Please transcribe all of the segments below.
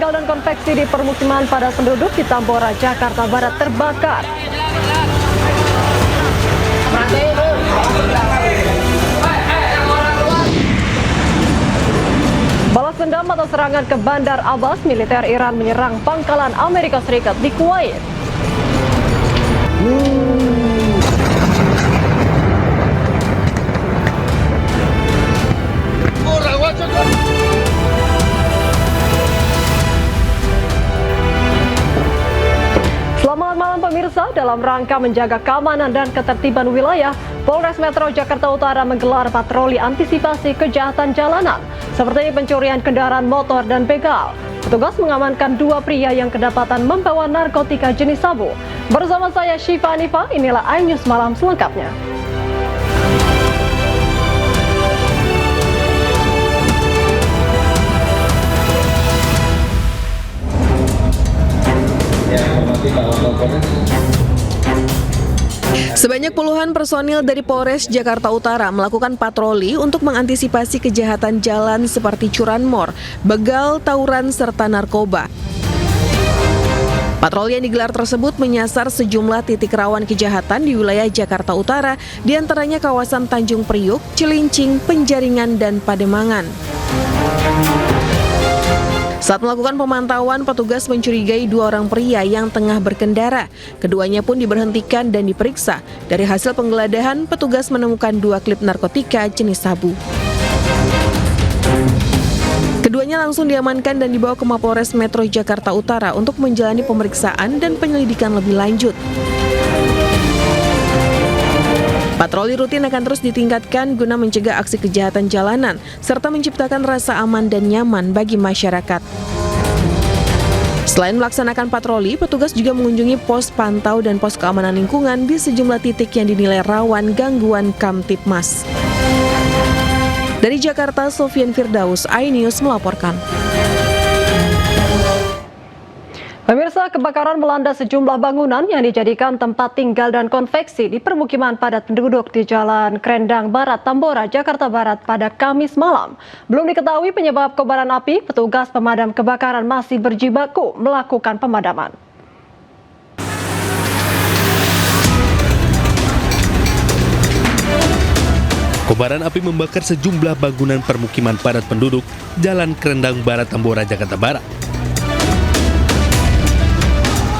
tinggal dan konveksi di permukiman padat penduduk di Tambora, Jakarta Barat terbakar. Balas dendam atas serangan ke Bandar Abbas, militer Iran menyerang pangkalan Amerika Serikat di Kuwait. Selamat malam pemirsa, dalam rangka menjaga keamanan dan ketertiban wilayah, Polres Metro Jakarta Utara menggelar patroli antisipasi kejahatan jalanan, seperti pencurian kendaraan motor dan begal. Petugas mengamankan 2 pria yang kedapatan membawa narkotika jenis sabu. Bersama saya Syifa Anifa, inilah iNews Malam selengkapnya. Sebanyak puluhan personil dari Polres Jakarta Utara melakukan patroli untuk mengantisipasi kejahatan jalan seperti curanmor, begal, tawuran, serta narkoba. Patroli yang digelar tersebut menyasar sejumlah titik rawan kejahatan di wilayah Jakarta Utara, diantaranya kawasan Tanjung Priuk, Cilincing, Penjaringan, dan Pademangan. Saat melakukan pemantauan, petugas mencurigai 2 orang pria yang tengah berkendara. Keduanya pun diberhentikan dan diperiksa. Dari hasil penggeledahan, petugas menemukan 2 klip narkotika jenis sabu. Keduanya langsung diamankan dan dibawa ke Mapolres Metro Jakarta Utara untuk menjalani pemeriksaan dan penyelidikan lebih lanjut. Patroli rutin akan terus ditingkatkan guna mencegah aksi kejahatan jalanan, serta menciptakan rasa aman dan nyaman bagi masyarakat. Selain melaksanakan patroli, petugas juga mengunjungi pos pantau dan pos keamanan lingkungan di sejumlah titik yang dinilai rawan gangguan Kamtibmas. Dari Jakarta, Sofian Firdaus, iNews melaporkan. Pemirsa, kebakaran melanda sejumlah bangunan yang dijadikan tempat tinggal dan konveksi di permukiman padat penduduk di Jalan Krendang Barat, Tambora, Jakarta Barat pada Kamis malam. Belum diketahui penyebab kobaran api, petugas pemadam kebakaran masih berjibaku melakukan pemadaman. Kobaran api membakar sejumlah bangunan permukiman padat penduduk Jalan Krendang Barat, Tambora, Jakarta Barat.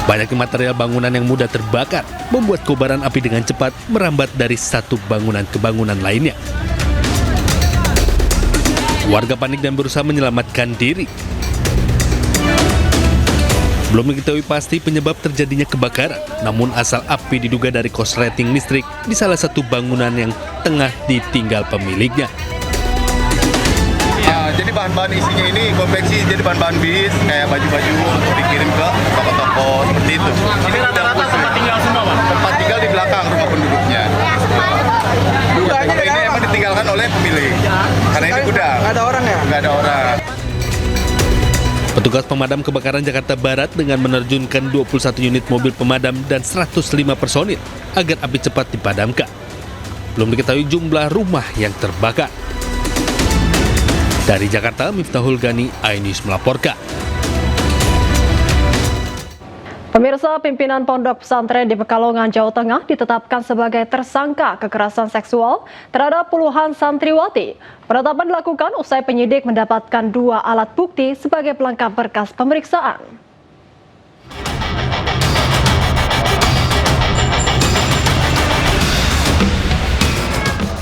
Banyaknya material bangunan yang mudah terbakar membuat kobaran api dengan cepat merambat dari satu bangunan ke bangunan lainnya. Warga panik dan berusaha menyelamatkan diri. Belum diketahui pasti penyebab terjadinya kebakaran, namun asal api diduga dari korsleting listrik di salah satu bangunan yang tengah ditinggal pemiliknya. Ya, jadi bahan-bahan isinya ini konveksi, jadi bahan-bahan bis, kayak baju-baju untuk dikirim ke toko-toko seperti itu. Ini rata-rata tempat tinggal semua, Pak? Tempat tinggal di belakang rumah penduduknya. Ini emang ditinggalkan oleh pemilik, karena ini gudang. Nggak ada orang ya? Nggak ada orang. Petugas pemadam kebakaran Jakarta Barat dengan menerjunkan 21 unit mobil pemadam dan 105 personil agar api cepat dipadamkan. Belum diketahui jumlah rumah yang terbakar. Dari Jakarta, Miftahul Gani, iNews melaporkan. Pemirsa, pimpinan pondok pesantren di Pekalongan, Jawa Tengah ditetapkan sebagai tersangka kekerasan seksual terhadap puluhan santriwati. Penetapan dilakukan usai penyidik mendapatkan 2 alat bukti sebagai pelengkap berkas pemeriksaan.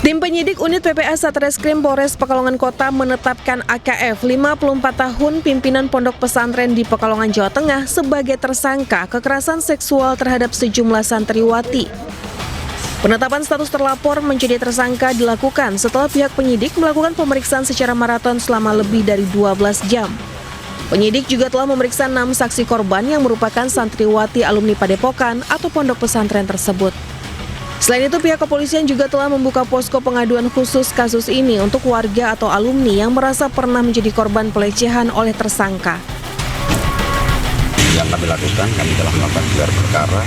Tim penyidik unit PPA Satreskrim Polres Pekalongan Kota menetapkan AKF 54 tahun pimpinan pondok pesantren di Pekalongan, Jawa Tengah sebagai tersangka kekerasan seksual terhadap sejumlah santriwati. Penetapan status terlapor menjadi tersangka dilakukan setelah pihak penyidik melakukan pemeriksaan secara maraton selama lebih dari 12 jam. Penyidik juga telah memeriksa 6 saksi korban yang merupakan santriwati alumni Padepokan atau pondok pesantren tersebut. Selain itu, pihak kepolisian juga telah membuka posko pengaduan khusus kasus ini untuk warga atau alumni yang merasa pernah menjadi korban pelecehan oleh tersangka. Yang kami lakukan, kami telah melakukan gelar perkara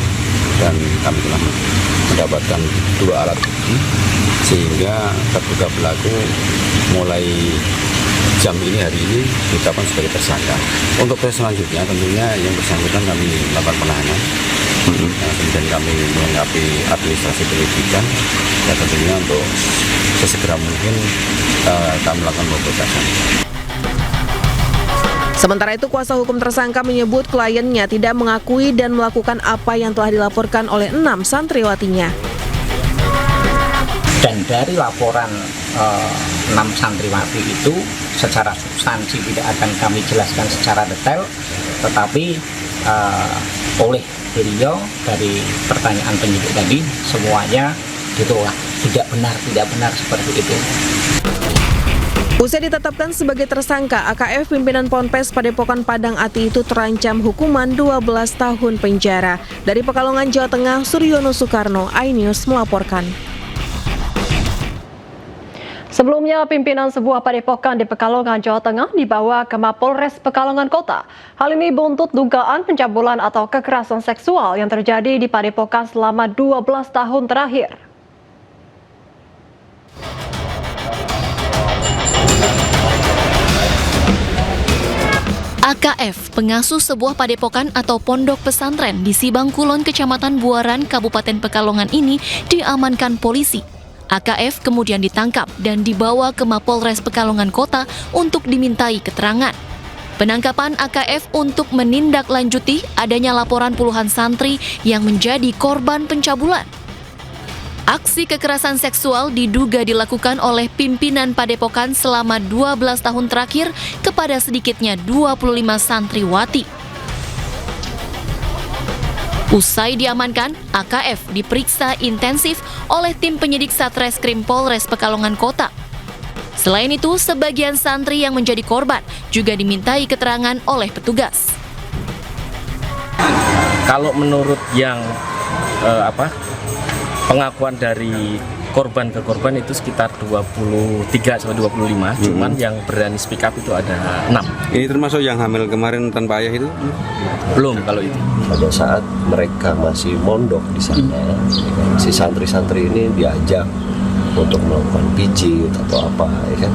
dan kami telah mendapatkan 2 alat bukti sehingga terduga pelaku mulai jam ini hari ini ditetapkan sebagai tersangka. Untuk proses selanjutnya tentunya yang bersangkutan kami melakukan penahanan. Kemudian kami melengkapi administrasi penyidikan dan tentunya untuk sesegera mungkin kami melakukan pembebasan. Sementara itu, kuasa hukum tersangka menyebut kliennya tidak mengakui dan melakukan apa yang telah dilaporkan oleh 6 santriwatinya. Dan dari laporan 6 santriwati itu secara substansi tidak akan kami jelaskan secara detail, tetapi oleh beliau dari pertanyaan penyidik tadi semuanya ditolak, tidak benar seperti itu. Usai ditetapkan sebagai tersangka, AKF pimpinan Ponpes Padepokan Padang Ati itu terancam hukuman 12 tahun penjara. Dari Pekalongan, Jawa Tengah, Suryono Sukarno, iNews melaporkan. Sebelumnya, pimpinan sebuah padepokan di Pekalongan, Jawa Tengah dibawa ke Mapolres Pekalongan Kota. Hal ini buntut dugaan pencabulan atau kekerasan seksual yang terjadi di padepokan selama 12 tahun terakhir. AKF, pengasuh sebuah padepokan atau pondok pesantren di Sibang Kulon, Kecamatan Buaran, Kabupaten Pekalongan ini diamankan polisi. AKF kemudian ditangkap dan dibawa ke Mapolres Pekalongan Kota untuk dimintai keterangan. Penangkapan AKF untuk menindaklanjuti adanya laporan puluhan santri yang menjadi korban pencabulan. Aksi kekerasan seksual diduga dilakukan oleh pimpinan padepokan selama 12 tahun terakhir kepada sedikitnya 25 santriwati. Usai diamankan, AKF diperiksa intensif oleh tim penyidik Satreskrim Polres Pekalongan Kota. Selain itu, sebagian santri yang menjadi korban juga dimintai keterangan oleh petugas. Kalau menurut yang pengakuan dari korban ke korban itu sekitar 23 sampai 25, cuman yang berani speak up itu ada 6. Ini termasuk yang hamil kemarin tanpa ayah itu? Belum kalau itu. Pada saat mereka masih mondok di sana, si santri-santri ini diajak untuk melakukan pijit atau apa, ya kan?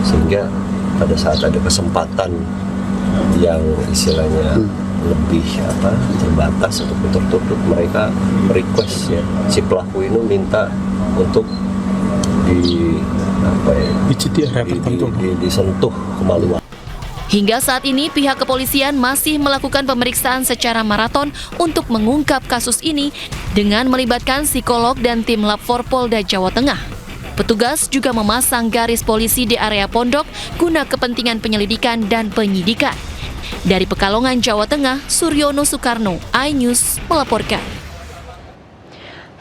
Sehingga pada saat ada kesempatan yang istilahnya lebih terbatas atau tertutup, mereka request ya si pelaku ini minta untuk disentuh kemaluan. Hingga saat ini pihak kepolisian masih melakukan pemeriksaan secara maraton untuk mengungkap kasus ini dengan melibatkan psikolog dan tim Lab 4 Polda Jawa Tengah. Petugas juga memasang garis polisi di area pondok guna kepentingan penyelidikan dan penyidikan. Dari Pekalongan, Jawa Tengah, Suryono Sukarno, iNews melaporkan.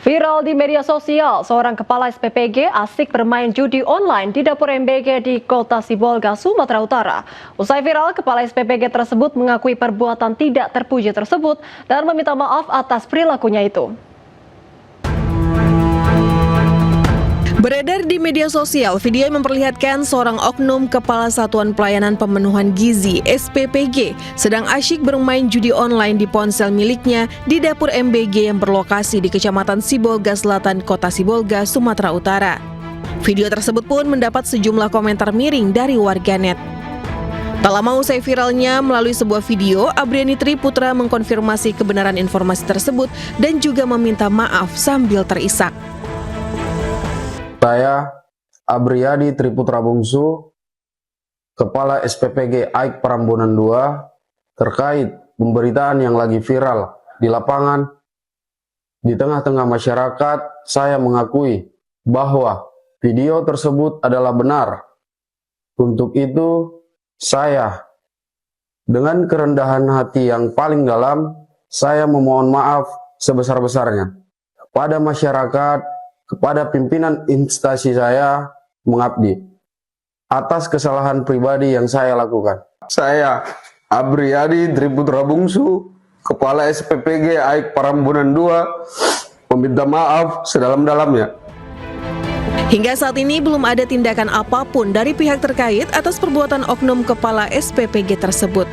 Viral di media sosial, seorang kepala SPPG asik bermain judi online di dapur MBG di Kota Sibolga, Sumatera Utara. Usai viral, kepala SPPG tersebut mengakui perbuatan tidak terpuji tersebut dan meminta maaf atas perilakunya itu. Beredar di media sosial, video yang memperlihatkan seorang oknum Kepala Satuan Pelayanan Pemenuhan Gizi (SPPG) sedang asyik bermain judi online di ponsel miliknya di dapur MBG yang berlokasi di Kecamatan Sibolga Selatan, Kota Sibolga, Sumatera Utara. Video tersebut pun mendapat sejumlah komentar miring dari warganet. Tak lama usai viralnya, melalui sebuah video, Abriani Triputra mengkonfirmasi kebenaran informasi tersebut dan juga meminta maaf sambil terisak. Saya, Abriani Triputra Bungsu, Kepala SPPG AIK Prambanan 2, terkait pemberitaan yang lagi viral di lapangan, di tengah-tengah masyarakat, saya mengakui bahwa video tersebut adalah benar. Untuk itu, saya, dengan kerendahan hati yang paling dalam, saya memohon maaf sebesar-besarnya kepada masyarakat, kepada pimpinan instansi saya mengabdi atas kesalahan pribadi yang saya lakukan. Saya, Abriani Triputra Bungsu, Kepala SPPG AIK Prambanan 2, meminta maaf sedalam-dalamnya. Hingga saat ini belum ada tindakan apapun dari pihak terkait atas perbuatan oknum Kepala SPPG tersebut.